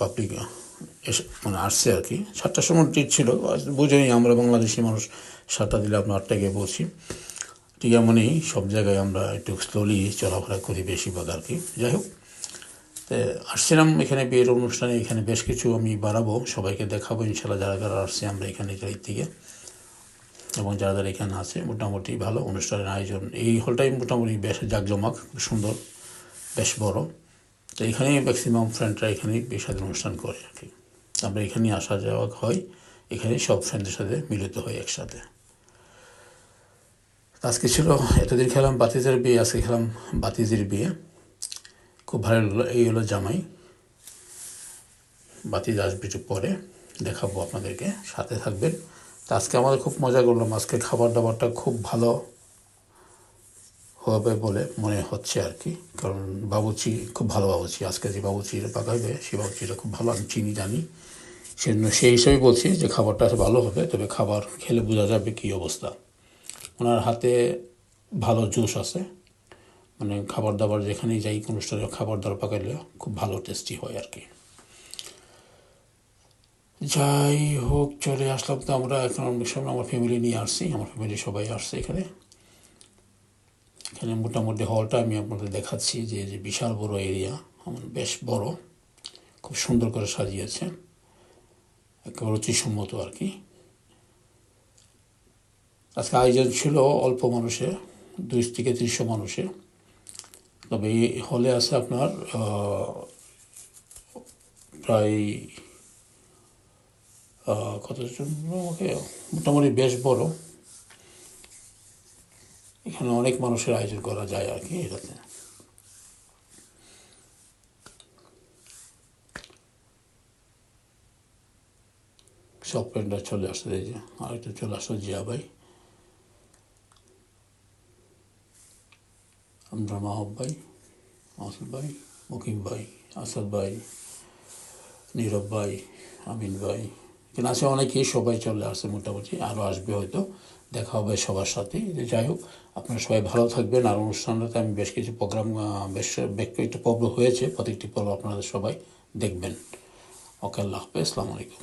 Public এসে মানে আসছে আর কি। 7টার সময় ট্রিট ছিল, বুঝেনি আমরা বাংলাদেশি মানুষ 7টা দিলে আমরা 8টায় গিয়ে পৌঁছি। ঠিক এমনই সব জায়গায় আমরা একটু স্লোলি চলাফেরা করি বেশিরভাগ আর কি। যাই হোক, তো আসছিলাম এখানে বিয়ের অনুষ্ঠানে, এখানে বেশ কিছু আমি বাড়াবো, সবাইকে দেখাবো ইনশাল্লাহ যারা যারা আসছে আমরা এখানে এই থেকে, এবং যারা যারা এখানে আছে। মোটামুটি ভালো অনুষ্ঠানের আয়োজন, এই হলটাই মোটামুটি বেশ জাঁকজমক, সুন্দর, বেশ বড়। তো এখানেই ম্যাক্সিমাম ফ্রেন্ডরা এখানেই বিয়ে শাদীর অনুষ্ঠান করে আর কি। আমরা এখানেই আসা যাওয়া হয়, এখানেই সব ফ্রেন্ডদের সাথে মিলিত হয় একসাথে। আজকে ছিল, এতদিন খেলাম বাতিজের বিয়ে, আজকে খেলাম বাতিজির বিয়ে, খুব ভালো লাগলো। এই হলো জামাই, বাতিজ আসবে একটু পরে, দেখাবো আপনাদেরকে, সাথে থাকবেন। তো আজকে আমাদের খুব মজা করলাম, আজকে খাবার দাবারটা খুব ভালো হবে বলে মনে হচ্ছে আর কি, কারণ বাবুচি খুব ভালো বাবুচি, আজকে যে বাবুচিটা পাকাবে সেই বাবুচিটা খুব ভালো, আমি চিনি জানি, সেজন্য সেই হিসেবে বলছি যে খাবারটা ভালো হবে। তবে খাবার খেলে বোঝা যাবে কী অবস্থা। ওনার হাতে ভালো জুস আছে, মানে খাবার দাবার যেখানেই যাই অনুষ্ঠানে খাবার দাবার পাকাইলে খুব ভালো টেস্টি হয় আর কি। যাই হোক, চলে আসলাম। তো আমরা এখন অনেক সময় আমার ফ্যামিলি নিয়ে আসছি, আমার ফ্যামিলি সবাই আসছে এখানে। এখানে মোটামুটি হলটা আমি আপনাদের দেখাচ্ছি, যে বিশাল বড় এরিয়া, আমার বেশ বড়, খুব সুন্দর করে সাজিয়েছে, একেবারে রুচিসম্মত আর কি। আজকে আয়োজন ছিল অল্প মানুষের, 200 থেকে 300 মানুষের। তবে এই হলে আছে আপনার প্রায় কতজন, আমাকে মোটামুটি বেশ বড়, এখানে অনেক মানুষের আয়োজন করা যায় আর কি এটাতে। সব ফ্রেন্ডরা চলে আসছে, এই যে আরেকটা চলে আসলো জিয়া ভাই, আমরা মাহব ভাই, মাসুদ ভাই, মুকিম ভাই, আসাদ ভাই, নীরব ভাই, আমিন ভাই, এখানে আছে অনেকেই, সবাই চলে আসছে মোটামুটি, আরও আসবে হয়তো, দেখা হবে সবার সাথেই। যাই হোক, আপনারা সবাই ভালো থাকবেন। আর অনুষ্ঠানটাতে আমি বেশ কিছু প্রোগ্রাম, বেশ একটা পর্ব হয়েছে, প্রত্যেকটি পর্ব আপনারা সবাই দেখবেন। ওকে, আল্লাহ হাফেজ, আসসালামু আলাইকুম।